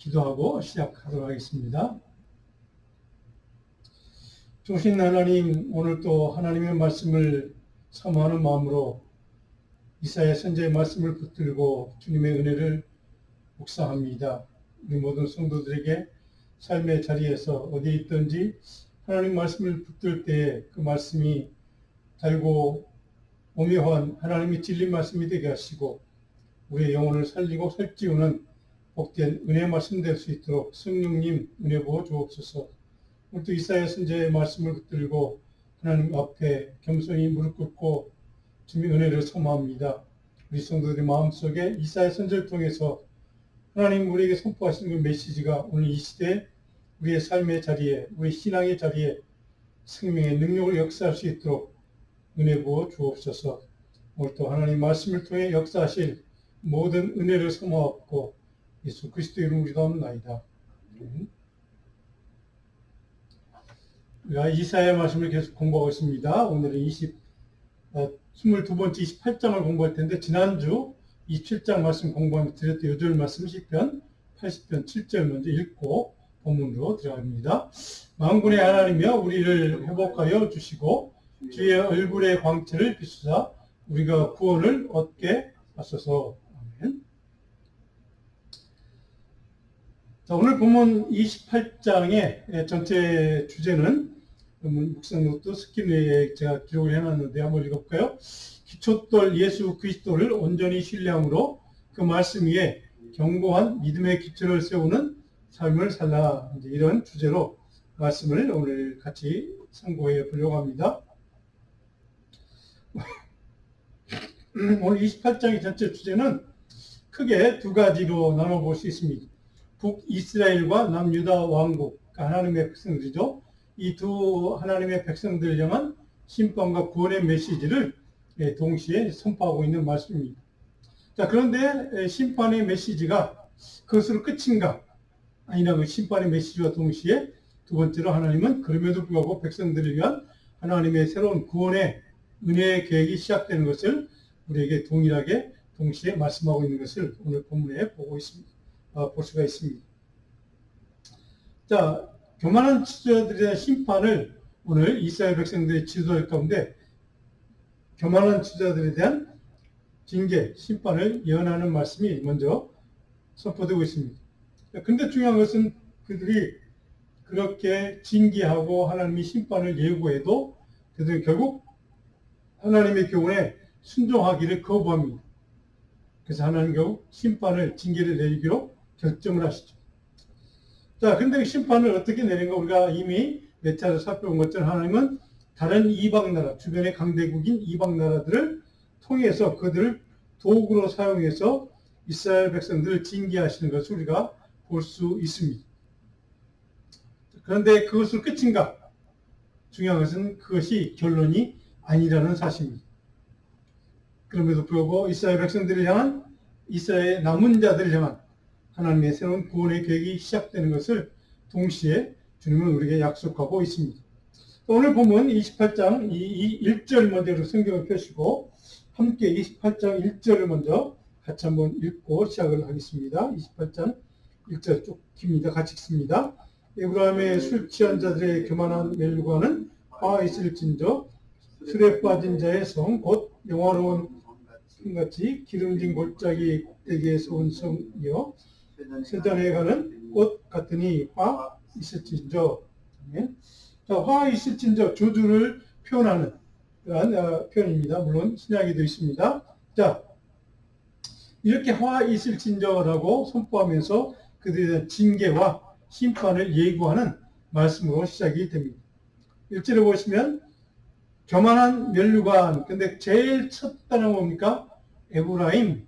기도하고 시작하도록 하겠습니다. 좋으신 하나님, 오늘 또 하나님의 말씀을 사모하는 마음으로 이사야 선지자의 말씀을 붙들고 주님의 은혜를 묵상합니다. 우리 모든 성도들에게 삶의 자리에서 어디에 있든지 하나님 말씀을 붙들 때에 그 말씀이 달고 오묘한 하나님의 진리 말씀이 되게 하시고 우리의 영혼을 살리고 살찌우는 복된 은혜의 말씀 될 수 있도록 성령님 은혜 부어 주옵소서. 오늘도 이사야 선지자의 말씀을 붙들고 하나님 앞에 겸손히 무릎 꿇고 주님의 은혜를 소망합니다. 우리 성도들의 마음속에 이사야 선지자를 통해서 하나님 우리에게 선포하시는 그 메시지가 오늘 이 시대에 우리의 삶의 자리에, 우리 신앙의 자리에 생명의 능력을 역사할 수 있도록 은혜 부어 주옵소서. 오늘도 하나님 말씀을 통해 역사하실 모든 은혜를 소망하고 예수 그리스도의 이름으로 기도합니다. 우리가 이사야 말씀을 계속 공부하고 있습니다. 오늘은 22번째 28장을 공부할 텐데 지난주 27장 말씀 공부하면서 드렸던 요절 말씀 시편 80편 7절 먼저 읽고 본문으로 들어갑니다. 만군의 하나님이여 우리를 회복하여 주시고 주의 얼굴의 광채를 비추사 우리가 구원을 얻게 하소서. 아멘. 자, 오늘 본문 28장의 전체 주제는 묵상노트 스키노에 제가 기록을 해놨는데 한번 읽어볼까요? 기초돌 예수 그리스도를 온전히 신뢰함으로 그 말씀 위에 견고한 믿음의 기초를 세우는 삶을 살라. 이런 주제로 말씀을 오늘 같이 상고해 보려고 합니다. 오늘 28장의 전체 주제는 크게 두 가지로 나눠볼 수 있습니다. 북이스라엘과 남유다 왕국, 하나님의 백성들이죠. 이 두 하나님의 백성들을 향한 심판과 구원의 메시지를 동시에 선포하고 있는 말씀입니다. 자, 그런데 심판의 메시지가 그것으로 끝인가? 아니나 그 심판의 메시지와 동시에 두 번째로 하나님은 그럼에도 불구하고 백성들을 위한 하나님의 새로운 구원의 은혜의 계획이 시작되는 것을 우리에게 동일하게 동시에 말씀하고 있는 것을 오늘 본문에 볼 수가 있습니다. 자, 교만한 지도자들에 대한 심판을 오늘 이스라엘 백성들의 지도자 가운데 교만한 지도자들에 대한 징계, 심판을 예언하는 말씀이 먼저 선포되고 있습니다. 근데 중요한 것은 그들이 그렇게 징계하고 하나님이 심판을 예고해도 그들은 결국 하나님의 교훈에 순종하기를 거부합니다. 그래서 하나님 결국 심판을, 징계를 내리기로 결정을 하시죠. 자, 근데 그 심판을 어떻게 내린가 우리가 이미 몇 차례 살펴본 것처럼 하나님은 다른 이방나라, 주변의 강대국인 이방나라들을 통해서 그들을 도구로 사용해서 이스라엘 백성들을 징계하시는 것을 우리가 볼 수 있습니다. 그런데 그것으로 끝인가? 중요한 것은 그것이 결론이 아니라는 사실입니다. 그럼에도 불구하고 이스라엘 백성들을 향한 이스라엘 남은 자들을 향한 하나님의 새로운 구원의 계획이 시작되는 것을 동시에 주님은 우리에게 약속하고 있습니다. 오늘 보면 28장 1절 먼저 성경을 펴시고 함께 28장 1절을 먼저 같이 한번 읽고 시작을 하겠습니다. 28장 1절 쭉 깁니다. 같이 읽습니다. 에브라임의 술 취한 자들의 교만한 멸류관은 화 있을진저 술에 빠진 자의 성 곧 영화로운 같이 기름진 골짜기 꼭대기에서 온 성이여 세단에 가는 꽃 같으니 화 있을진저. 자, 화 있을진저 저주를 표현하는 그러한 표현입니다. 물론 신약에도 있습니다. 자, 이렇게 화 있을진저라고 선포하면서 그들에 대한 징계와 심판을 예고하는 말씀으로 시작이 됩니다. 1절에 보시면 교만한 멸류관, 근데 제일 첫 단어가 뭡니까? 에브라임,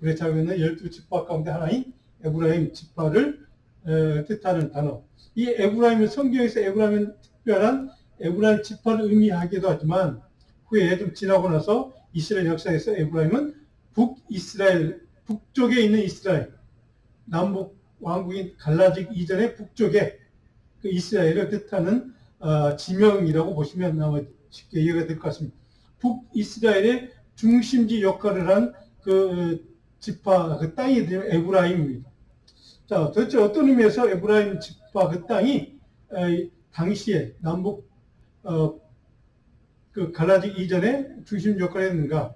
우리 잘 아는 12지파 가운데 하나인 에브라임 지파를 뜻하는 단어. 이 에브라임은 성경에서 에브라임은 특별한 에브라임 지파를 의미하기도 하지만 후에 좀 지나고 나서 이스라엘 역사에서 에브라임은 북이스라엘, 북쪽에 있는 이스라엘, 남북 왕국인 갈라지기 이전의 북쪽에 그 이스라엘을 뜻하는 지명이라고 보시면 아마 쉽게 이해가 될 것 같습니다. 북이스라엘의 중심지 역할을 한 그 지파, 그 땅이 에브라임입니다. 자, 도대체 어떤 의미에서 에브라임 지파 그 땅이 당시에 남북 그 갈라지기 이전에 중심 역할을 했는가?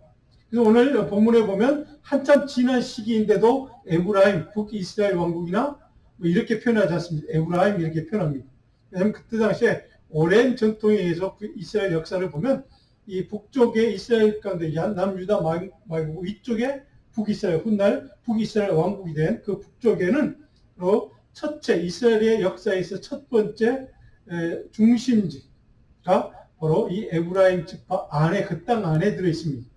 그래서 오늘 본문에 보면 한참 지난 시기인데도 에브라임, 북이스라엘 왕국이나 뭐 이렇게 표현하지 않습니다. 에브라임 이렇게 표현합니다. 왜냐하면 그때 당시에 오랜 전통에 의해서 그 이스라엘 역사를 보면 이 북쪽의 이스라엘 가운데 남유다 말고 위쪽에 북이스라엘, 훗날 북이스라엘 왕국이 된 그 북쪽에는 첫째 이스라엘의 역사에서 첫 번째 중심지가 바로 이 에브라임 지파 안에 그 땅 안에 들어 있습니다.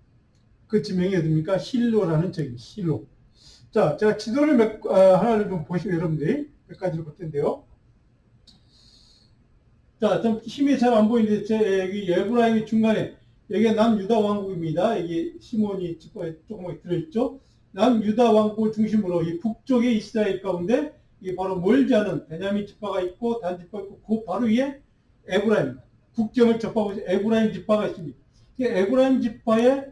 그 지명이 어딥니까? 실로라는 지역입니다. 실로. 자, 제가 지도를 하나를 좀 보시면 여러분들이 몇 가지를 볼 텐데요. 자, 좀 힘이 잘 안 보이는데 여기 에브라임이 중간에 여기가 남유다 왕국입니다. 여기 시몬이 지파에 조금 들어있죠. 남유다 왕국을 중심으로 이 북쪽의 이스라엘 가운데 이 바로 멀지 않은 베냐민 지파가 있고 단 지파가 있고 그 바로 위에 에브라임 국경을 접하고 에브라임 지파가 있습니다. 에브라임 지파의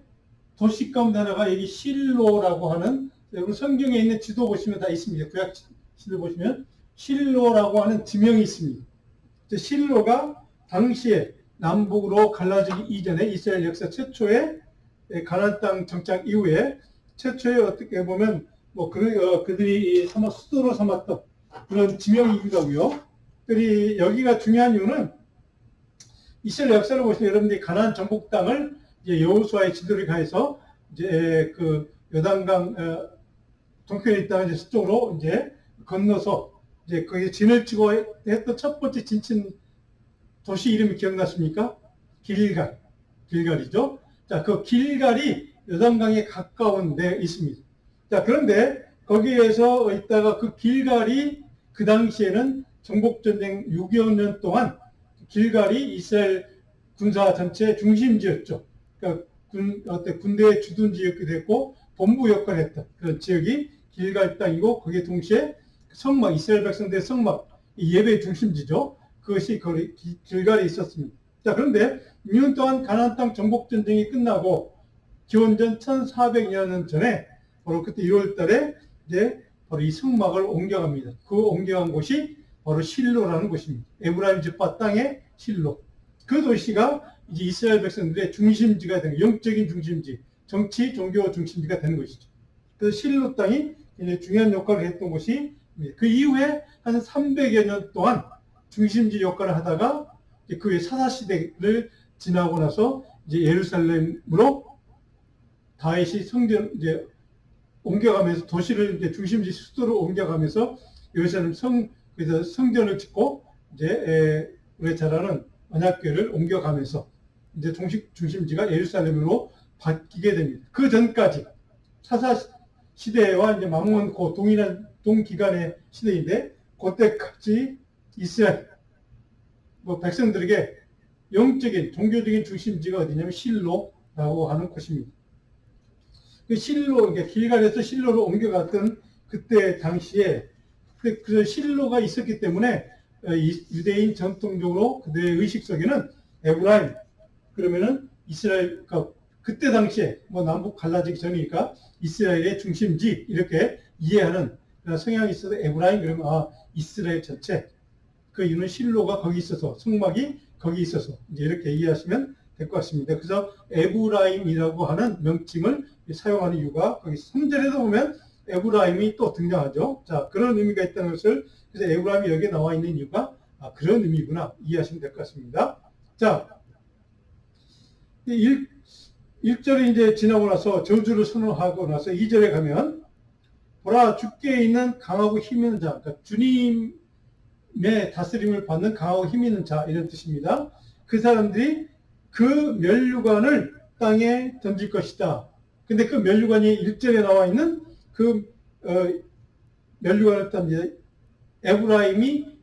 도시 가운데 하나가 여기 실로라고 하는 여러분 성경에 있는 지도 보시면 다 있습니다. 구약 지도 보시면 실로라고 하는 지명이 있습니다. 실로가 당시에 남북으로 갈라지기 이전에 이스라엘 역사 최초의 가나안 땅 정착 이후에 최초의 어떻게 보면 뭐 그들이 수도로 삼았던 그런 지명이기도 하고요. 특히 여기가 중요한 이유는 이스라엘 역사를 보시면 여러분들이 가나안 정복 땅을 이제 여호수아의 지도를 가해서 이제 그 요단강 동편에 있다가 이제 서쪽으로 이제 건너서 이제 거기에 진을 치고 했던 첫 번째 진친 도시 이름이 기억나십니까? 길갈이죠. 자, 그 길갈이 요단강에 가까운 데 있습니다. 자, 그런데 거기에서 있다가 그 길갈이 그 당시에는 정복전쟁 6.25 년 동안 길갈이 이스라엘 군사 전체의 중심지였죠. 그러니까 군대의 주둔 지역이 됐고 본부 역할을 했던 그런 지역이 길갈 땅이고 거기에 동시에 성막, 이스라엘 백성들의 성막, 예배 중심지죠. 그것이 길갈에 있었습니다. 자, 그런데 6년 동안 가나안 땅 정복 전쟁이 끝나고 기원전 1400년 전에 바로 그때 1월 달에 이제 바로 이 성막을 옮겨갑니다. 그 옮겨간 곳이 바로 실로라는 곳입니다. 에브라임 지파 땅의 실로. 그 도시가 이제 이스라엘 백성들의 중심지가 되는 영적인 중심지, 정치, 종교 중심지가 되는 것이죠. 그래서 실로 땅이 굉장히 중요한 역할을 했던 곳이 그 이후에 한 300여 년 동안 중심지 역할을 하다가 그 후에 사사시대를 지나고 나서 이제 예루살렘으로 다윗이 성전 이제 옮겨가면서 도시를 이제 중심지 수도로 옮겨가면서 예루살렘 그래서 성전을 짓고 이제 우리 잘 아는 언약궤를 옮겨가면서 이제 중심지가 예루살렘으로 바뀌게 됩니다. 그 전까지 사사 시대와 이제 망원 동일한 동기간의 시대인데 그때까지 이스라엘 백성들에게 영적인 종교적인 중심지가 어디냐면 실로라고 하는 곳입니다. 그 실로 길갈에서 실로로 옮겨갔던 그때 당시에 그 실로가 있었기 때문에 유대인 전통적으로 그들의 의식 속에는 에브라임 그러면은 이스라엘 그때 당시에 뭐 남북 갈라지기 전이니까 이스라엘의 중심지 이렇게 이해하는 성향이 있어서 에브라임 그러면 이스라엘 전체 그 이유는 실로가 거기 있어서 성막이 거기 있어서 이제 이렇게 이해하시면 될 것 같습니다. 그래서 에브라임이라고 하는 명칭을 사용하는 이유가 거기 3절에도 보면 에브라임이 또 등장하죠. 자, 그런 의미가 있다는 것을 그래서 에브라임이 여기에 나와 있는 이유가 그런 의미구나 이해하시면 될 것 같습니다. 자, 1절이 이제 지나고 나서 저주를 선언하고 나서 2절에 가면 보라 주께 있는 강하고 힘 있는 자, 그러니까 주님의 다스림을 받는 강하고 힘 있는 자 이런 뜻입니다. 그 사람들이 그 면류관을 땅에 던질 것이다. 근데 그 면류관이 1절에 나와 있는 그 면류관을 던집니다. 에브라임의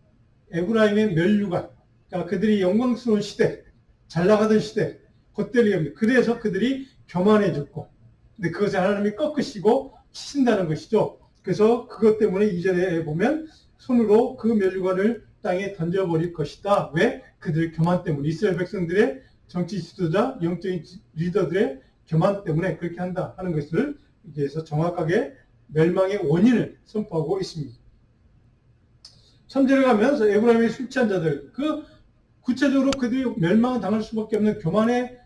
면류관. 그러니까 그들이 영광스러운 시대, 잘 나가던 시대, 그때를 얘기합니다. 그래서 그들이 교만해졌고, 근데 그것을 하나님이 꺾으시고 치신다는 것이죠. 그래서 그것 때문에 2절에 보면 손으로 그 면류관을 땅에 던져버릴 것이다. 왜? 그들의 교만 때문에. 이스라엘 백성들의 정치 지도자, 영적인 리더들의 교만 때문에 그렇게 한다 하는 것을 여기에서 정확하게 멸망의 원인을 선포하고 있습니다. 3절에 가면서 에브라임의 술 취한 자들, 그 구체적으로 그들이 멸망을 당할 수밖에 없는 교만의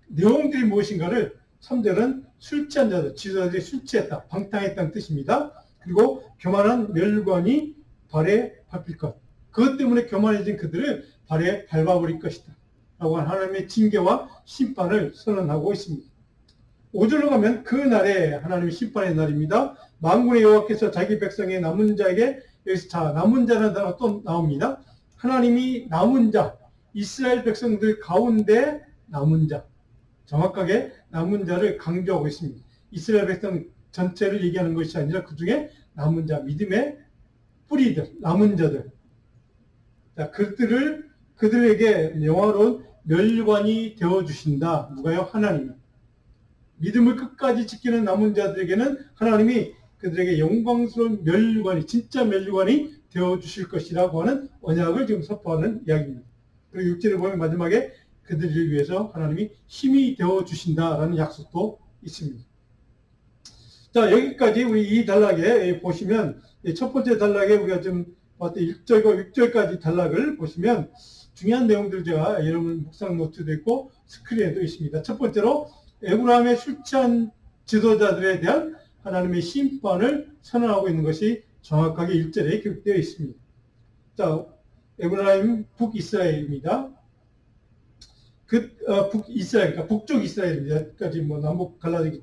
내용들이 무엇인가를 3절은 술 취한 자들, 지도자들이 술 취했다, 방탕했다는 뜻입니다. 그리고 교만한 멸관이 발에 밟힐 것. 그것 때문에 교만해진 그들을 발에 밟아버릴 것이다. 라고 하나님의 징계와 심판을 선언하고 있습니다. 5절로 가면 그 날에 하나님의 심판의 날입니다. 만군의 여호와께서 자기 백성의 남은 자에게, 여기서 자, 남은 자라는 단어가 또 나옵니다. 하나님이 남은 자, 이스라엘 백성들 가운데 남은 자, 정확하게 남은 자를 강조하고 있습니다. 이스라엘 백성 전체를 얘기하는 것이 아니라 그 중에 남은 자, 믿음의 뿌리들, 남은 자들. 자, 그들에게 영화로운 멸관이 되어주신다. 누가요? 하나님이. 믿음을 끝까지 지키는 남은 자들에게는 하나님이 그들에게 영광스러운 멸관이, 진짜 멸관이 되어주실 것이라고 하는 언약을 지금 선포하는 이야기입니다. 그리고 6절에 보면 마지막에 그들을 위해서 하나님이 힘이 되어주신다라는 약속도 있습니다. 자, 여기까지 우리 이 단락에 보시면, 첫 번째 단락에 우리가 좀 1절과 6절까지 단락을 보시면 중요한 내용들 제가 여러분 묵상 노트도 있고 스크린에도 있습니다. 첫 번째로 에브라임의 술 취한 지도자들에 대한 하나님의 심판을 선언하고 있는 것이 정확하게 1절에 기록되어 있습니다. 자, 에브라임 북이스라엘입니다. 북이스라엘, 그러니까 북쪽 이스라엘까지 뭐 남북 갈라지기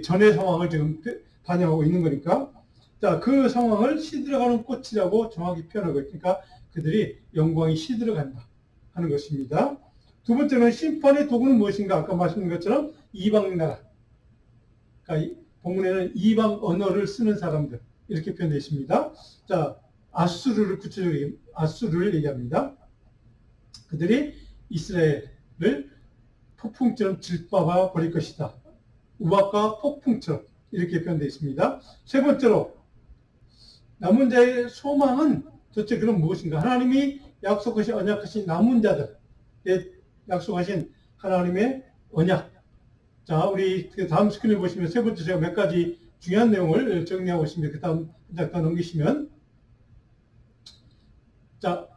전의 상황을 지금 반영하고 있는 거니까. 자, 그 상황을 시들어가는 꽃이라고 정확히 표현하고 있으니까 그들이 영광이 시들어간다 하는 것입니다. 두 번째는 심판의 도구는 무엇인가? 아까 말씀드린 것처럼 이방 나라. 그러니까 본문에는 이방 언어를 쓰는 사람들 이렇게 표현되어 있습니다. 자, 아수르를 구체적으로 아수르를 얘기합니다. 그들이 이스라엘을 폭풍처럼 질밟아 버릴 것이다. 우박과 폭풍처럼 이렇게 표현되어 있습니다. 세 번째로 남은 자의 소망은 도대체 그럼 무엇인가? 하나님이 약속하신 언약하신 남은 자들에 약속하신 하나님의 언약. 자, 우리 다음 스크린을 보시면 세 번째 제가 몇 가지 중요한 내용을 정리하고 있습니다. 그 다음 잠깐 넘기시면. 자,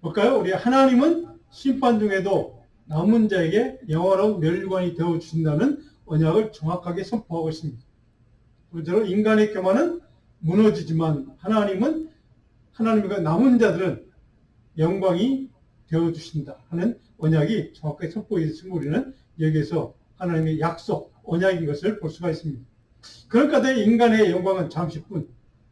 볼까요? 우리 하나님은 심판 중에도 남은 자에게 영원한 멸관이 되어주신다는 언약을 정확하게 선포하고 있습니다. 둘째로 인간의 교만은 무너지지만 하나님과 남은 자들은 영광이 되어주신다 하는 언약이 정확하게 선포되어 있음을 우리는 여기에서 하나님의 약속, 언약인 것을 볼 수가 있습니다. 그러니까 인간의 영광은 잠시뿐,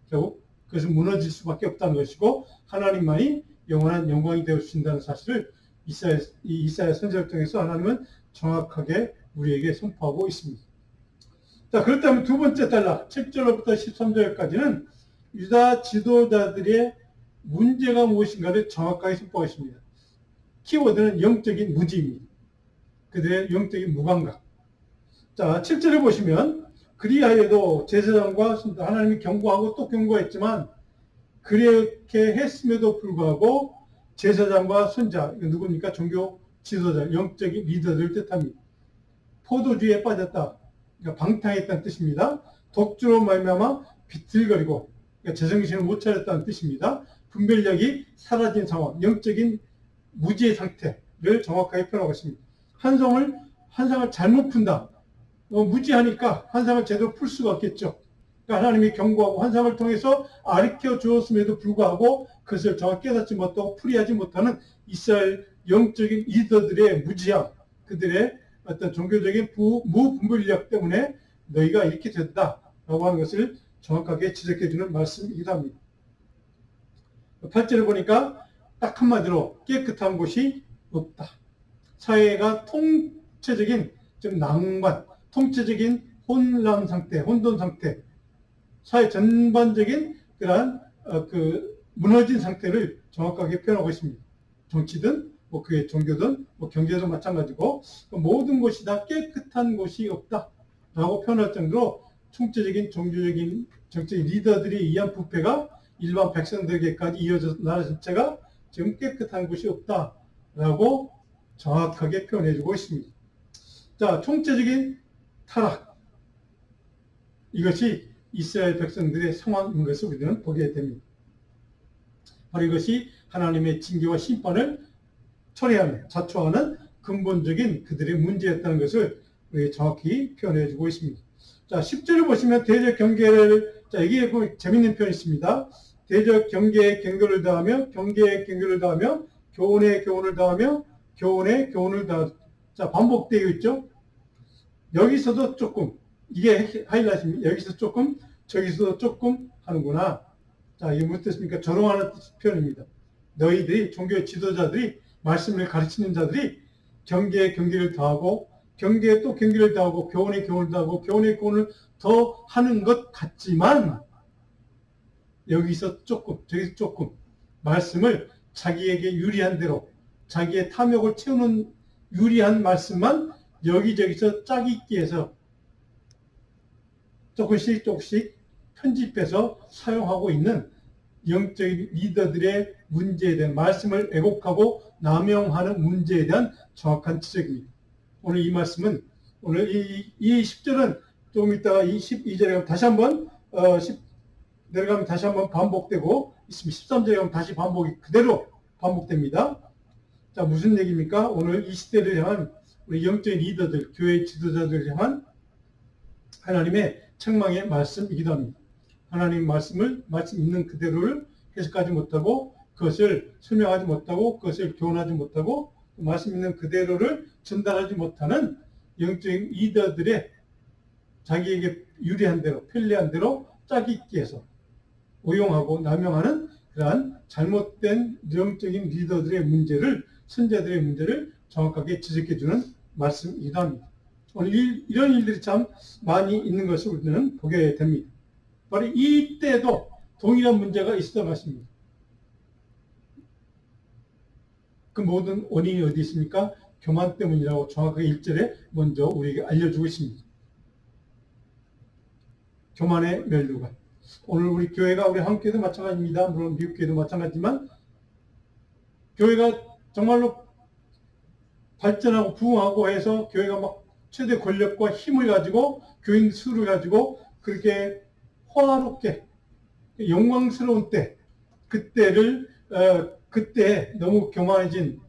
결국 그것은 무너질 수밖에 없다는 것이고 하나님만이 영원한 영광이 되어주신다는 사실을 이사야 선지자를 통해서 하나님은 정확하게 우리에게 선포하고 있습니다. 자, 그렇다면 두 번째 단락 7절부터 13절까지는 유다 지도자들의 문제가 무엇인가를 정확하게 선포하십니다. 키워드는 영적인 무지입니다. 그들의 영적인 무감각. 자, 7절을 보시면 그리하여도 제사장과 하나님이 경고하고 또 경고했지만 그렇게 했음에도 불구하고 제사장과 선자, 누굽니까? 종교 지도자, 영적인 리더들을 뜻합니다. 포도주에 빠졌다. 그러니까 방탕했다는 뜻입니다. 독주로 말미암아 비틀거리고 그러니까 제정신을 못 차렸다는 뜻입니다. 분별력이 사라진 상황, 영적인 무지의 상태를 정확하게 표현하고 있습니다. 한상을 잘못 푼다. 무지하니까 한상을 제대로 풀 수가 없겠죠. 그러니까 하나님이 경고하고 환상을 통해서 가르쳐 주었음에도 불구하고 그것을 정확히 깨닫지 못하고 풀이하지 못하는 이스라엘 영적인 리더들의 무지함, 그들의 어떤 종교적인 무분별력 때문에 너희가 이렇게 됐다라고 하는 것을 정확하게 지적해 주는 말씀이기도 합니다. 8절을 보니까 딱 한마디로 깨끗한 곳이 없다. 사회가 통체적인 좀 낭만, 통체적인 혼란 상태, 혼돈 상태, 사회 전반적인 그러한 무너진 상태를 정확하게 표현하고 있습니다. 정치든 뭐 그게 종교든 뭐 경제도 마찬가지고 모든 것이 다 깨끗한 곳이 없다라고 표현할 정도로 총체적인 종교적인 정치적 리더들이 의한 부패가 일반 백성들에게까지 이어져서 나라 전체가 지금 깨끗한 곳이 없다라고 정확하게 표현해주고 있습니다. 자, 총체적인 타락, 이것이 이스라엘 백성들의 상황인 것을 우리는 보게 됩니다. 바로 이것이 하나님의 징계와 심판을 초래하는, 자초하는 근본적인 그들의 문제였다는 것을 우리에게 정확히 표현해 주고 있습니다. 자, 10절을 보시면 대적 경계를, 자, 이게 재밌는 표현이 있습니다. 대적 경계에 경계를 더하며, 경계에 경계를 더하며, 교훈에 교훈을 더하며, 교훈에 교훈을 더하며. 자, 반복되어 있죠? 여기서도 조금, 이게 하이라이트입니다. 여기서 조금, 저기서도 조금 하는구나. 자, 이게 무슨 뜻입니까? 조롱하는 표현입니다. 너희들이, 종교의 지도자들이, 말씀을 가르치는 자들이 경계에 경계를 더하고, 경계에 또 경계를 더하고, 교훈에 교훈을 더하고, 교훈에 교훈을 더 하는 것 같지만, 여기서 조금, 저기서 조금, 말씀을 자기에게 유리한 대로, 자기의 탐욕을 채우는 유리한 말씀만 여기저기서 짜깁기 해서 조금씩 조금씩 편집해서 사용하고 있는 영적인 리더들의 문제에 대한, 말씀을 왜곡하고 남용하는 문제에 대한 정확한 지적입니다. 오늘 이 말씀은, 오늘 이 10절은 조금 있다가 이 12절에 다시 한번 내려가면 다시 한번 반복되고 있습니다. 13절에 가면 다시 반복이 그대로 반복됩니다. 자, 무슨 얘기입니까? 오늘 이 시대를 향한 우리 영적인 리더들, 교회 지도자들을 향한 하나님의 책망의 말씀이기도 합니다. 하나님 말씀 있는 그대로를 해석하지 못하고, 그것을 설명하지 못하고, 그것을 교훈하지 못하고, 말씀 있는 그대로를 전달하지 못하는 영적인 리더들의 자기에게 유리한 대로, 편리한 대로 짜깁기해서 오용하고 남용하는 그러한 잘못된 영적인 리더들의 문제를, 선자들의 문제를 정확하게 지적해주는 말씀이기도 합니다. 오늘 이런 일들이 참 많이 있는 것을 우리는 보게 됩니다. 바로 이때도 동일한 문제가 있었던 것입니다. 그 모든 원인이 어디 있습니까? 교만 때문이라고 정확하게 1절에 먼저 우리에게 알려주고 있습니다. 교만의 멸류관. 오늘 우리 교회가, 우리 한국교회도 마찬가지입니다. 물론 미국교회도 마찬가지지만, 교회가 정말로 발전하고 부흥하고 해서 교회가 막 최대 권력과 힘을 가지고, 교인 수를 가지고 그렇게 호화롭게 영광스러운 때, 그때 너무 교만해진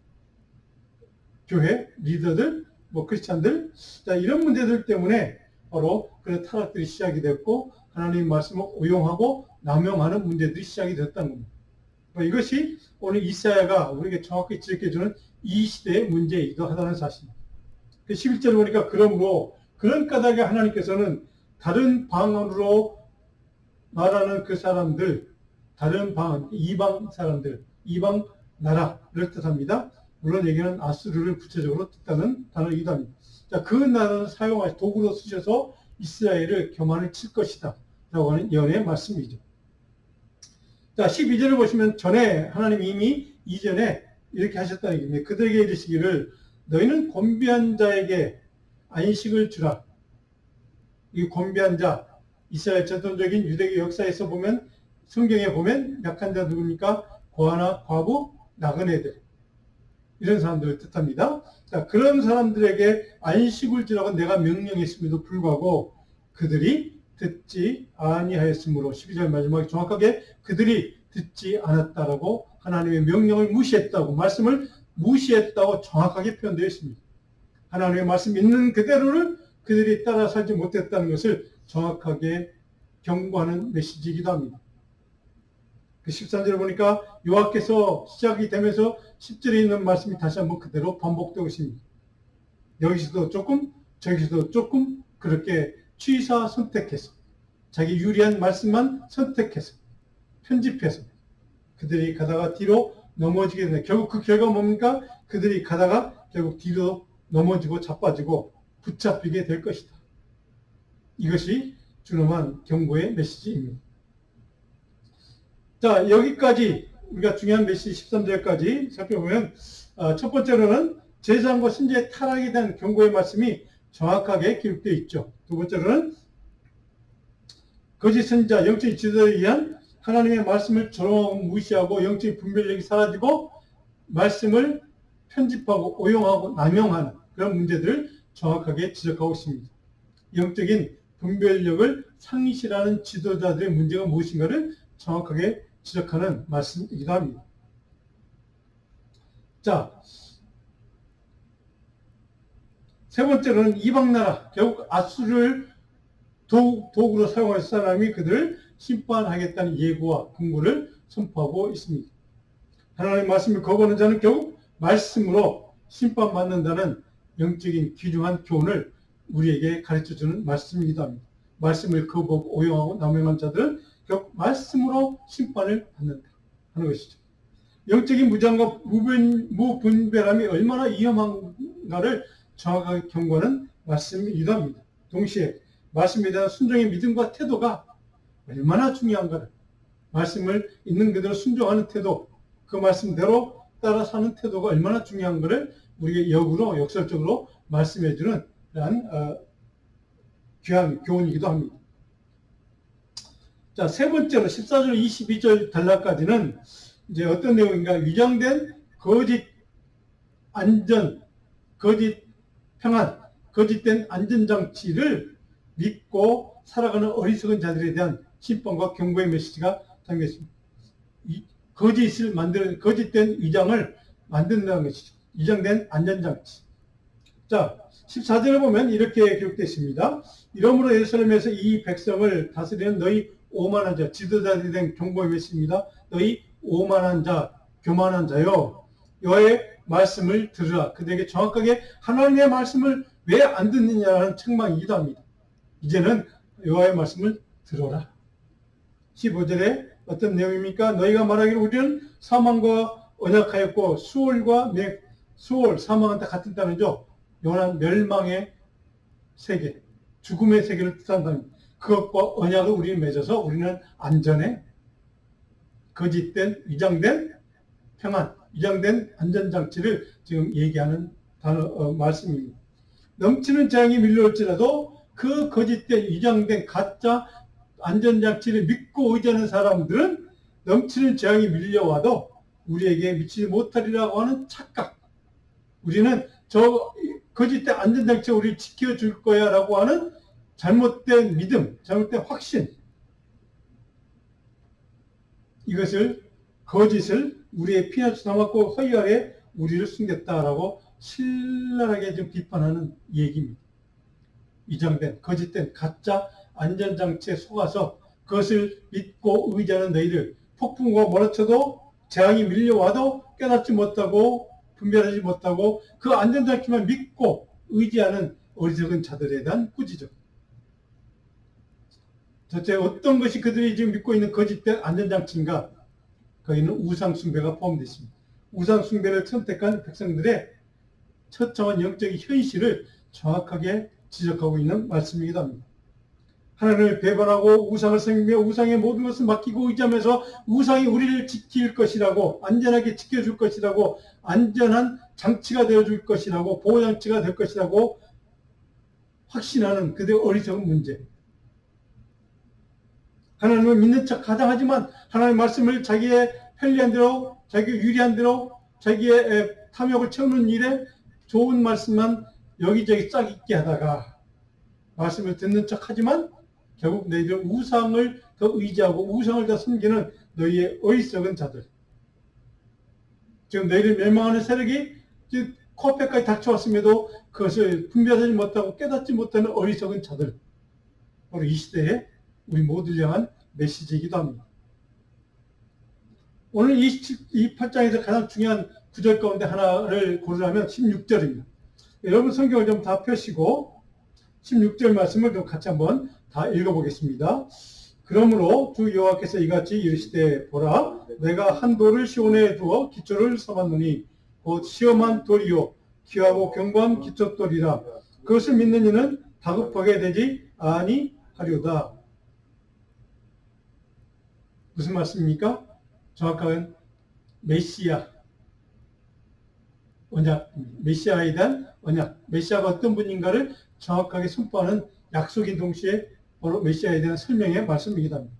교회 리더들, 크리스찬들, 자, 이런 문제들 때문에 바로 그런 타락들이 시작이 됐고, 하나님의 말씀을 오용하고 남용하는 문제들이 시작이 됐다는 겁니다. 이것이 오늘 이사야가 우리에게 정확히 지적해주는 이 시대의 문제이기도 하다는 사실입니다. 11절 보니까, 그러므로 그런 까닭에 하나님께서는 다른 방언으로 말하는 그 사람들, 다른 방언, 이방 사람들, 이방 나라를 뜻합니다. 물론 여기는 아수르를 구체적으로 뜻하는 단어이기도 합니다. 자, 그 나라를 사용하시, 도구로 쓰셔서 이스라엘을 교만을 칠 것이다 라고 하는 예언의 말씀이죠. 자, 12절을 보시면, 전에 하나님이 이미 이전에 이렇게 하셨다는 얘기입니다. 그들에게 이르시기를, 너희는 곤비한 자에게 안식을 주라. 이 곤비한 자, 이스라엘 전통적인 유대교 역사에서 보면, 성경에 보면 약한 자 누굽니까? 고아나 과부, 나그네들, 이런 사람들을 뜻합니다. 자, 그런 사람들에게 안식을 주라고 내가 명령했음에도 불구하고 그들이 듣지 아니하였으므로, 12절 마지막에 정확하게 그들이 듣지 않았다라고, 하나님의 명령을 무시했다고, 말씀을 무시했다고 정확하게 표현되어 있습니다. 하나님의 말씀 있는 그대로를 그들이 따라 살지 못했다는 것을 정확하게 경고하는 메시지이기도 합니다. 그 13절을 보니까 여호와께서 시작이 되면서 10절에 있는 말씀이 다시 한번 그대로 반복되고 있습니다. 여기서도 조금, 저기서도 조금, 그렇게 취사 선택해서, 자기 유리한 말씀만 선택해서, 편집해서 그들이 가다가 뒤로 넘어지게 되는, 결국 그 결과가 뭡니까? 그들이 가다가 결국 뒤로 넘어지고 자빠지고 붙잡히게 될 것이다. 이것이 준엄한 경고의 메시지입니다. 자, 여기까지 우리가 중요한 메시지 13절까지 살펴보면, 첫 번째로는 제사장과 선지자의 타락에 대한 경고의 말씀이 정확하게 기록되어 있죠. 두 번째로는 거짓 선지자, 영적인 지도자에 의한 하나님의 말씀을 조롱하고 무시하고 영적인 분별력이 사라지고 말씀을 편집하고 오용하고 남용하는 그런 문제들을 정확하게 지적하고 있습니다. 영적인 분별력을 상실하는 지도자들의 문제가 무엇인가를 정확하게 지적하는 말씀이기도 합니다. 자, 세 번째로는 이방나라, 결국 아수르를 도구로 사용할 사람이 그들을 심판하겠다는 예고와 근거를 선포하고 있습니다. 하나님의 말씀을 거부하는 자는 결국 말씀으로 심판받는다는 영적인 귀중한 교훈을 우리에게 가르쳐주는 말씀이기도 합니다. 말씀을 거부하고 오용하고 남용한 자들은 결국 말씀으로 심판을 받는다 하는 것이죠. 영적인 무장과 무분별함이 얼마나 위험한가를 정확하게 경고하는 말씀이기도 합니다. 동시에 말씀에 대한 순종의 믿음과 태도가 얼마나 중요한가를, 말씀을 있는 그대로 순종하는 태도, 그 말씀대로 따라 사는 태도가 얼마나 중요한가를 우리에게 역설적으로 말씀해주는 귀한 교훈이기도 합니다. 자, 세 번째로 14절 22절 단락까지는 이제 어떤 내용인가? 위장된 거짓 안전, 거짓 평안, 거짓된 안전장치를 믿고 살아가는 어리석은 자들에 대한 심판과 경고의 메시지가 담겨 있습니다. 거짓된 위장을 만든다는 것이죠. 위장된 안전장치. 자, 14절에 보면 이렇게 기록되어 있습니다. 이러므로 예루살렘에서 이 백성을 다스리는 너희 오만한 자, 지도자들이 된 경고의 메시지입니다. 너희 오만한 자, 교만한 자요, 여호와의 말씀을 들으라. 그들에게 정확하게 하나님의 말씀을 왜 안 듣느냐라는 책망이기도 합니다. 이제는 여호와의 말씀을 들어라. 15절에 어떤 내용입니까? 너희가 말하기를 우리는 사망과 언약하였고 수월 사망한테 같은 단어죠. 영원한 멸망의 세계, 죽음의 세계를 뜻한다는 그것과 언약을 우리는 맺어서 우리는 안전에 거짓된 위장된 평안, 위장된 안전장치를 지금 얘기하는 말씀입니다. 넘치는 재앙이 밀려올지라도 그 거짓된 위장된 가짜 안전장치를 믿고 의지하는 사람들은 넘치는 재앙이 밀려와도 우리에게 미치지 못하리라고 하는 착각, 우리는 저 거짓된 안전장치가 우리를 지켜줄 거야 라고 하는 잘못된 믿음, 잘못된 확신, 거짓을 우리의 피난처 삼았고 허위 아래 우리를 숨겼다라고 신랄하게 좀 비판하는 얘기입니다. 위장된, 거짓된, 가짜 안전장치에 속아서 그것을 믿고 의지하는 너희들, 폭풍과 몰아쳐도 재앙이 밀려와도 깨닫지 못하고 분별하지 못하고 그 안전장치만 믿고 의지하는 어리석은 자들에 대한 꾸짖음. 도대체 어떤 것이 그들이 지금 믿고 있는 거짓된 안전장치인가? 거기는 우상숭배가 포함되어 있습니다. 우상숭배를 선택한 백성들의 처참한 영적인 현실을 정확하게 지적하고 있는 말씀이기도 합니다. 하나님을 배반하고 우상을 섬기며 우상의 모든 것을 맡기고 의지하면서 우상이 우리를 지킬 것이라고, 안전하게 지켜줄 것이라고, 안전한 장치가 되어줄 것이라고, 보호장치가 될 것이라고 확신하는 그들의 어리석은 문제. 하나님을 믿는 척 가장하지만 하나님의 말씀을 자기의 편리한 대로, 자기의 유리한 대로, 자기의 탐욕을 채우는 일에 좋은 말씀만 여기저기 싹 있게 하다가 말씀을 듣는 척 하지만 결국 너희들 우상을 더 의지하고 우상을 더 섬기는 너희의 어리석은 자들. 지금 너희를 멸망하는 세력이 코앞에까지 닥쳐왔음에도 그것을 분별하지 못하고 깨닫지 못하는 어리석은 자들. 바로 이 시대에 우리 모두를 향한 메시지이기도 합니다. 오늘 이 8장에서 가장 중요한 구절 가운데 하나를 고르라면 16절입니다. 여러분 성경을 좀 다 펴시고 16절 말씀을 좀 같이 한번 다 읽어보겠습니다. 그러므로 주 여호와께서 이같이 이르시되 보라 내가 한 돌을 시온에 두어 기초를 삼았노니 곧 시험한 돌이요 귀하고 견고한 기초돌이라 그것을 믿는 이는 다급하게 되지 아니하려다. 무슨 말씀입니까? 정확한 메시아 언약, 메시아에 대한 언약, 메시아가 어떤 분인가를 정확하게 선포하는 약속인 동시에 바로 메시아에 대한 설명의 말씀이기도 합니다.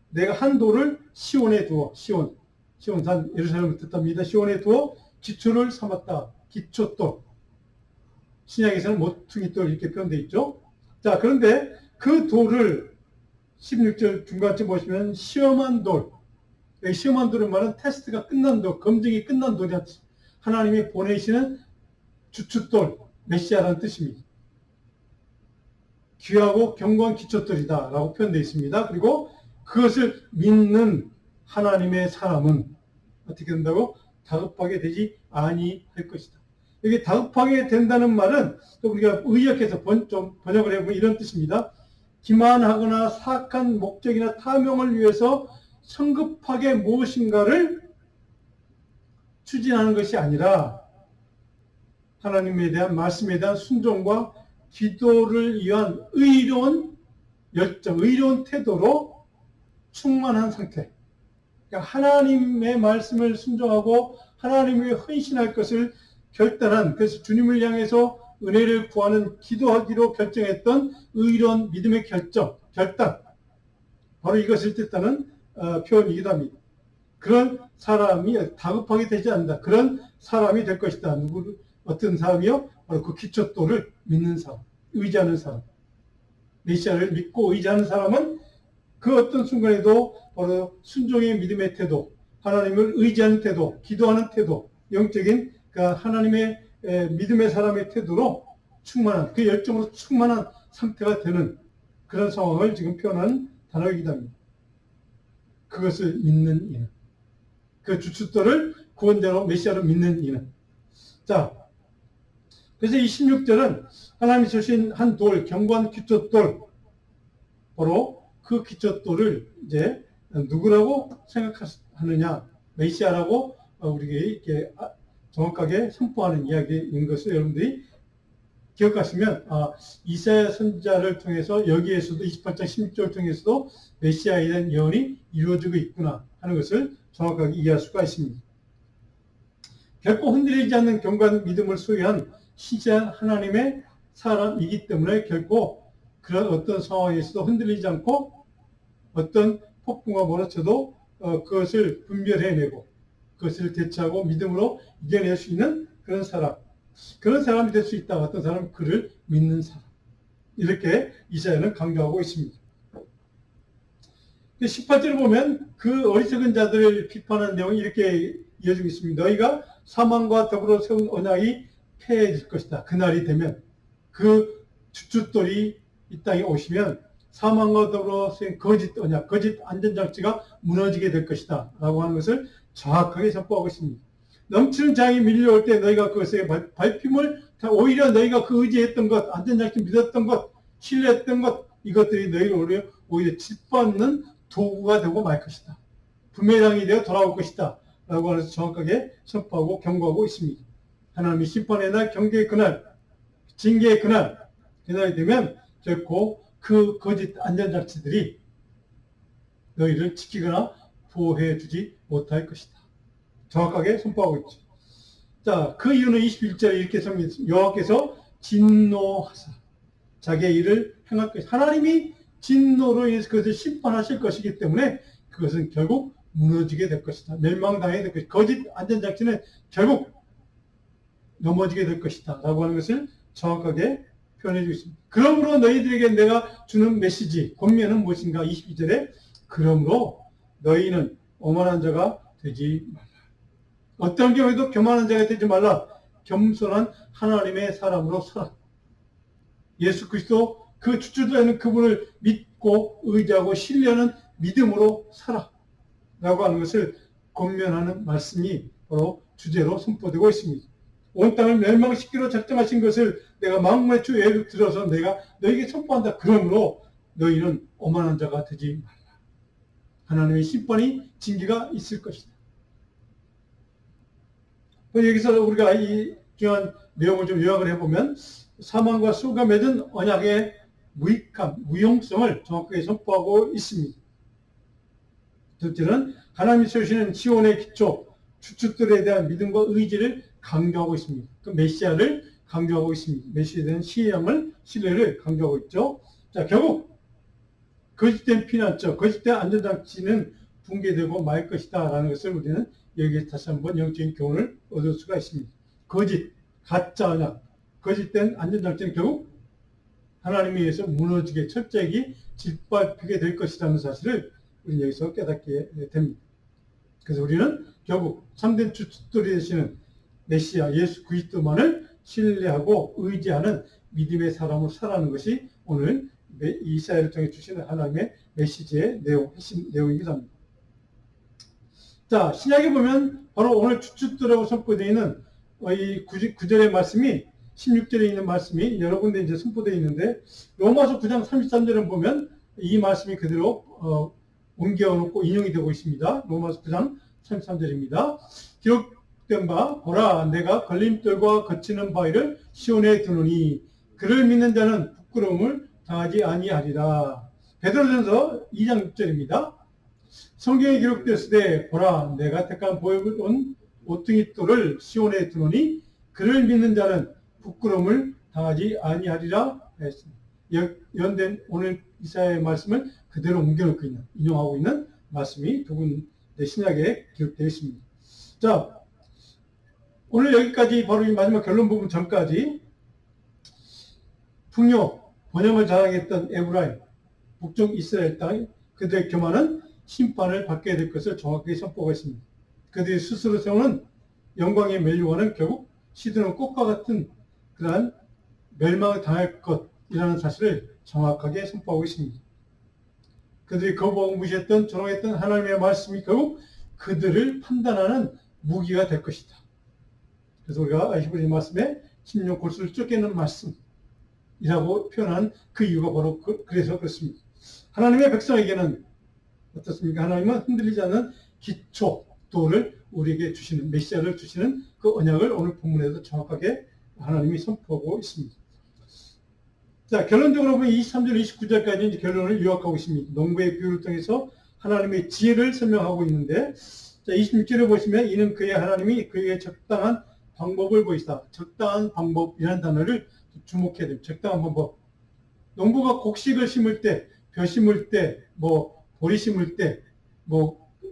내가 한 돌을 시온에 두어, 시온산 예루살렘을 뜻합니다. 시온에 두어 기초를 삼았다. 기초돌. 신약에서는 모퉁이돌 이렇게 표현되어 있죠. 자, 그런데 그 돌을 16절 중간쯤 보시면 시험한 돌, 여기 시험한 돌의 말은 테스트가 끝난 돌, 검증이 끝난 돌이 하나님이 보내시는 주춧돌, 메시아라는 뜻입니다. 귀하고 견고한 기초돌이다 라고 표현되어 있습니다. 그리고 그것을 믿는 하나님의 사람은 어떻게 된다고? 다급하게 되지 아니할 것이다. 여기 다급하게 된다는 말은 또 우리가 의역해서 좀 번역을 해보면 이런 뜻입니다. 기만하거나 사악한 목적이나 탐욕을 위해서 성급하게 무엇인가를 추진하는 것이 아니라 하나님에 대한 말씀에 대한 순종과 기도를 위한 의로운 열정, 의로운 태도로 충만한 상태. 그러니까 하나님의 말씀을 순종하고 하나님의 헌신할 것을 결단한, 그래서 주님을 향해서 은혜를 구하는 기도하기로 결정했던 의로운 믿음의 결단. 바로 이것을 뜻하는 표현이기도 합니다. 그런 사람이 다급하게 되지 않는다. 그런 사람이 될 것이다. 어떤 사람이요? 바로 그 기초돌을 믿는 사람, 의지하는 사람. 메시아를 믿고 의지하는 사람은 그 어떤 순간에도 바로 순종의 믿음의 태도, 하나님을 의지하는 태도, 기도하는 태도, 영적인 하나님의 믿음의 사람의 태도로 충만한, 그 열정으로 충만한 상태가 되는 그런 상황을 지금 표현한 단어이기도 합니다. 그것을 믿는 이는. 그 주춧돌을 구원자로 메시아로 믿는 이는. 자, 그래서 이 16절은 하나님이 주신 한 돌, 견고한 기초돌, 바로 그 기초돌을 이제 누구라고 생각하느냐, 메시아라고 우리가 이렇게 정확하게 선포하는 이야기인 것을 여러분들이 기억하시면, 이사야 선지자를 통해서 여기에서도 28장 16절을 통해서도 메시아에 대한 예언이 이루어지고 있구나 하는 것을 정확하게 이해할 수가 있습니다. 결코 흔들리지 않는 견고한 믿음을 소유한 신실한 하나님의 사람이기 때문에 결코 그런 어떤 상황에서도 흔들리지 않고 어떤 폭풍과 몰아쳐도 그것을 분별해내고 그것을 대처하고 믿음으로 이겨낼 수 있는 그런 사람, 그런 사람이 될 수 있다. 어떤 사람은 그를 믿는 사람. 이렇게 이사야는 강조하고 있습니다. 18절을 보면 그 어리석은 자들을 비판하는 내용이 이렇게 이어지고 있습니다. 너희가 사망과 더불어 세운 언약이 폐해질 것이다. 그날이 되면 그 주춧돌이 이 땅에 오시면 사망과 더불어 세운 거짓 언약, 거짓 안전장치가 무너지게 될 것이다. 라고 하는 것을 정확하게 선포하고 있습니다. 넘치는 장이 밀려올 때 너희가 그것에 밟힘을, 오히려 너희가 그 의지했던 것, 안전장치 믿었던 것, 신뢰했던 것, 이것들이 너희를 오히려 짓밟는 도구가 되고 말 것이다. 부메랑이 되어 돌아올 것이다. 라고 하면서 정확하게 선포하고 경고하고 있습니다. 하나님의 심판의 날, 경계의 그날, 징계의 그날이 되면 결코 그 거짓 안전장치들이 너희를 지키거나 보호해주지 못할 것이다. 정확하게 선포하고 있죠. 자, 그 이유는 21절에 이렇게 씁니다. 여호와께서 진노하사 자기의 일을 행할 것이다. 하나님이 진노로 인해서 그것을 심판하실 것이기 때문에 그것은 결국 무너지게 될 것이다. 멸망당하게 될 것이다. 거짓 안전장치는 결국 넘어지게 될 것이다. 라고 하는 것을 정확하게 표현해 주고 있습니다. 그러므로 너희들에게 내가 주는 메시지, 권면은 무엇인가? 22절에 그러므로 너희는 오만한 자가 되지 말라. 어떤 경우에도 교만한 자가 되지 말라. 겸손한 하나님의 사람으로 서라. 예수 그리스도 그 주춧돌에는 그분을 믿고 의지하고 신뢰하는 믿음으로 살아. 라고 하는 것을 권면하는 말씀이 바로 주제로 선포되고 있습니다. 온 땅을 멸망시키기로 작정하신 것을 내가 만군의 주 예를 들어서 내가 너에게 선포한다. 그러므로 너희는 오만한 자가 되지 말라. 하나님의 심판이 징계가 있을 것이다. 여기서 우리가 이 중요한 내용을 좀 요약을 해보면 사망과 수가 맺은 언약의 무익함, 무용성을 정확하게 선포하고 있습니다. 둘째는 하나님이 세우시는 지원의 기초, 주춧돌에 대한 믿음과 의지를 강조하고 있습니다. 그 메시아를 강조하고 있습니다. 메시아에 대한 신뢰를 강조하고 있죠. 자, 결국 거짓된 피난처, 거짓된 안전장치는 붕괴되고 말 것이다 라는 것을 우리는 여기에 다시 한번 영적인 교훈을 얻을 수가 있습니다. 거짓, 가짜 언약, 거짓된 안전장치는 결국 하나님에 의해서 무너지게 철저하게 짓밟히게 될 것이라는 사실을 우리는 여기서 깨닫게 됩니다. 그래서 우리는 결국 참된 주춧돌이 되시는 메시아 예수 그리스도만을 신뢰하고 의지하는 믿음의 사람으로 살아가는 것이 오늘 이사야를 통해 주시는 하나님의 메시지의 핵심 내용이기도 합니다. 자, 신약에 보면 바로 오늘 주춧돌이라고 선포되어 있는 이 9절의 말씀이 16절에 있는 말씀이 여러 군데 이제 선포되어 있는데 로마서 9장 33절을 보면 이 말씀이 그대로 옮겨놓고 인용이 되고 있습니다. 로마서 9장 33절입니다. 기록된 바 보라 내가 걸림돌과 거치는 바위를 시온에 두노니 그를 믿는 자는 부끄러움을 당하지 아니하리라. 베드로전서 2장 6절입니다. 성경에 기록되었으되 보라 내가 택한 보여온 오퉁이 돌을 시온에 두노니 그를 믿는 자는 부끄러움을 당하지 아니하리라 했습니다. 연된 오늘 이사야의 말씀을 그대로 옮겨놓고 있는 인용하고 있는 말씀이 두 군데 신약에 기록되어 있습니다. 자, 오늘 여기까지 바로 이 마지막 결론 부분 전까지 풍요 번영을 자랑했던 에브라임 북쪽 이스라엘 땅 그들의 교만은 심판을 받게 될 것을 정확하게 선포하고 있습니다. 그들이 스스로 세우는 영광에 멸류관은 결국 시드는 꽃과 같은 그러한 멸망을 당할 것이라는 사실을 정확하게 선포하고 있습니다. 그들이 거부하고 무시했던 조롱했던 하나님의 말씀이 결국 그들을 판단하는 무기가 될 것이다. 그래서 우리가 히브리 말씀에 심령 골수를 쫓겨는 말씀이라고 표현한 그 이유가 바로 그래서 그렇습니다. 하나님의 백성에게는 어떻습니까? 하나님은 흔들리지 않는 기초도를 우리에게 주시는 메시아를 주시는 그 언약을 오늘 본문에도 정확하게 하나님이 선포하고 있습니다. 자, 결론적으로 보면 23절, 29절까지 이제 결론을 요약하고 있습니다. 농부의 비유를 통해서 하나님의 지혜를 설명하고 있는데, 자, 26절에 보시면 이는 그의 하나님이 그에게 적당한 방법을 보이시다. 적당한 방법이라는 단어를 주목해야 됩니다. 적당한 방법. 농부가 곡식을 심을 때, 벼 심을 때, 보리 심을 때,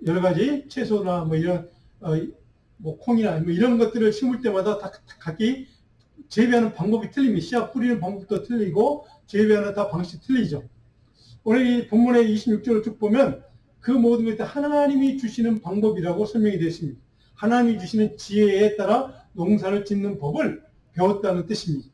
여러 가지 채소나 이런, 콩이나 이런 것들을 심을 때마다 다 각기 재배하는 방법이 틀립니다. 씨앗 뿌리는 방법도 틀리고 재배하는 다 방식이 틀리죠. 오늘 이 본문의 26절을 쭉 보면 그 모든 것이 하나님이 주시는 방법이라고 설명이 되어 있습니다. 하나님이 주시는 지혜에 따라 농사를 짓는 법을 배웠다는 뜻입니다.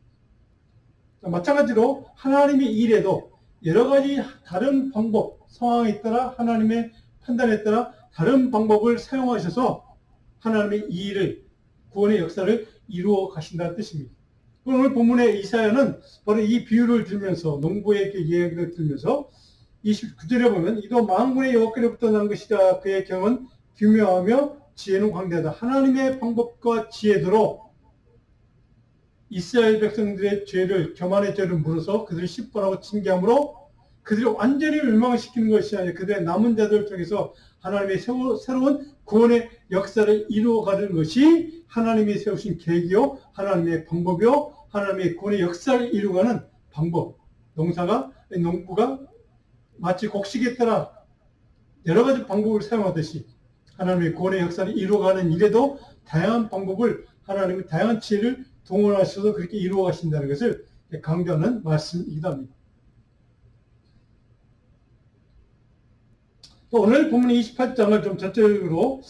마찬가지로 하나님의 일에도 여러 가지 다른 방법, 상황에 따라 하나님의 판단에 따라 다른 방법을 사용하셔서 하나님의 이 일을, 구원의 역사를 이루어 가신다는 뜻입니다. 오늘 본문의 이사야는 바로 이 비유를 들면서 농부의 이야기를 들면서 29절에 보면 이도 만군의 여호와께로부터 난 것이다. 그의 경은 기묘하며 지혜는 광대하다. 하나님의 방법과 지혜대로 이스라엘 백성들의 죄를, 교만의 죄를 물어서 그들을 심판하고 징계함으로 그들을 완전히 멸망시키는 것이 아니라 그들의 남은 자들을 통해서 하나님의 새로운 구원의 역사를 이루어가는 것이 하나님이 세우신 계기요, 하나님의 방법이요, 하나님의 구원의 역사를 이루어가는 방법. 농부가 마치 곡식에 따라 여러 가지 방법을 사용하듯이 하나님의 구원의 역사를 이루어가는 일에도 다양한 방법을 하나님의 다양한 지혜를 동원하셔서 그렇게 이루어 가신다는 것을 강조하는 말씀이기도 합니다. 또 오늘 본문 28장을 좀 전체적으로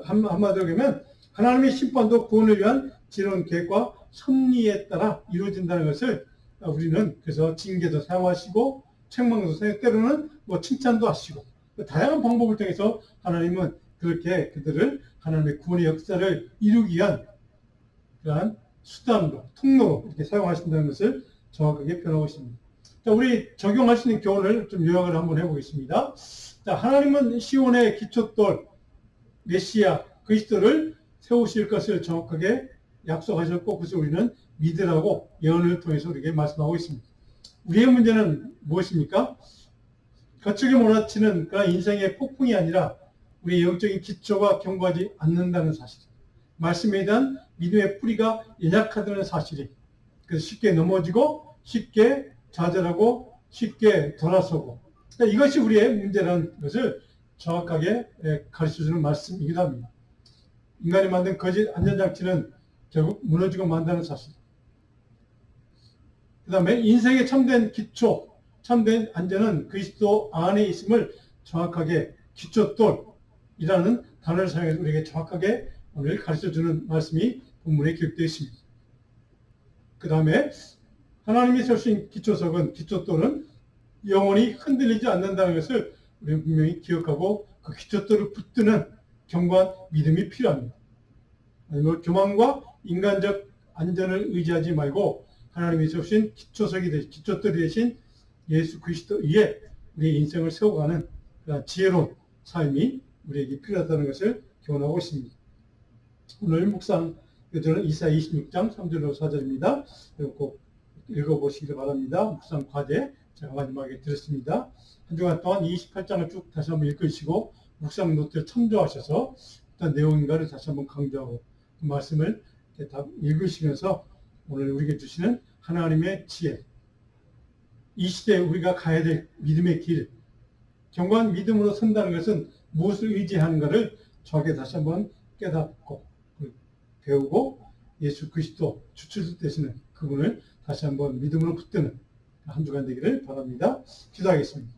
한마디로 하면 하나님의 심판도 구원을 위한 지혜로운 계획과 섭리에 따라 이루어진다는 것을 우리는 그래서 징계도 사용하시고 책망도 사용하시고 때로는 칭찬도 하시고 다양한 방법을 통해서 하나님은 그렇게 그들을 하나님의 구원의 역사를 이루기 위한 그러한 수단으로, 통로로 이렇게 사용하신다는 것을 정확하게 표현하고 있습니다. 자, 우리 적용할 수 있는 교훈을 좀 요약을 한번 해보겠습니다. 자, 하나님은 시온의 기초돌, 메시아, 그리스도를 세우실 것을 정확하게 약속하셨고, 그래서 우리는 믿으라고 예언을 통해서 우리에게 말씀하고 있습니다. 우리의 문제는 무엇입니까? 거칠게 몰아치는 그런 인생의 폭풍이 아니라 우리의 영적인 기초가 견고하지 않는다는 사실. 말씀에 대한 믿음의 뿌리가 연약하다는 사실이. 그래서 쉽게 넘어지고 쉽게 좌절하고 쉽게 돌아서고 이것이 우리의 문제라는 것을 정확하게 가르쳐주는 말씀이기도 합니다. 인간이 만든 거짓 안전장치는 결국 무너지고 만다는 사실. 그 다음에 인생의 참된 기초, 참된 안전은 그리스도 안에 있음을 정확하게 기초돌, 이라는 단어를 사용해서 우리에게 정확하게 오늘 가르쳐주는 말씀이 본문에 기록되어 있습니다. 그 다음에 하나님이 세우신 기초석은, 기초돌은 영원히 흔들리지 않는다는 것을 우리는 분명히 기억하고 그 기초돌을 붙드는 견고한 믿음이 필요합니다. 교만과 인간적 안전을 의지하지 말고 하나님이 세우신 기초돌이 되신 예수 그리스도 위에 우리의 인생을 세워가는 그런 지혜로운 삶이 우리에게 필요하다는 것을 교훈하고 있습니다. 오늘 묵상 교재는 이사야 26장 3절로 4절입니다. 꼭 읽어보시기 바랍니다. 묵상 과제 제가 마지막에 드렸습니다. 한 주간 동안 28장을 쭉 다시 한번 읽으시고 묵상 노트를 참조하셔서 어떤 내용인가를 다시 한번 강조하고 그 말씀을 다 읽으시면서 오늘 우리에게 주시는 하나님의 지혜, 이 시대에 우리가 가야 될 믿음의 길, 견고한 믿음으로 선다는 것은 무엇을 의지하는가를 정확하게 다시 한번 깨닫고 배우고 예수 그리스도 주출 되시는 그분을 다시 한번 믿음으로 붙드는 한 주간 되기를 바랍니다. 기도하겠습니다.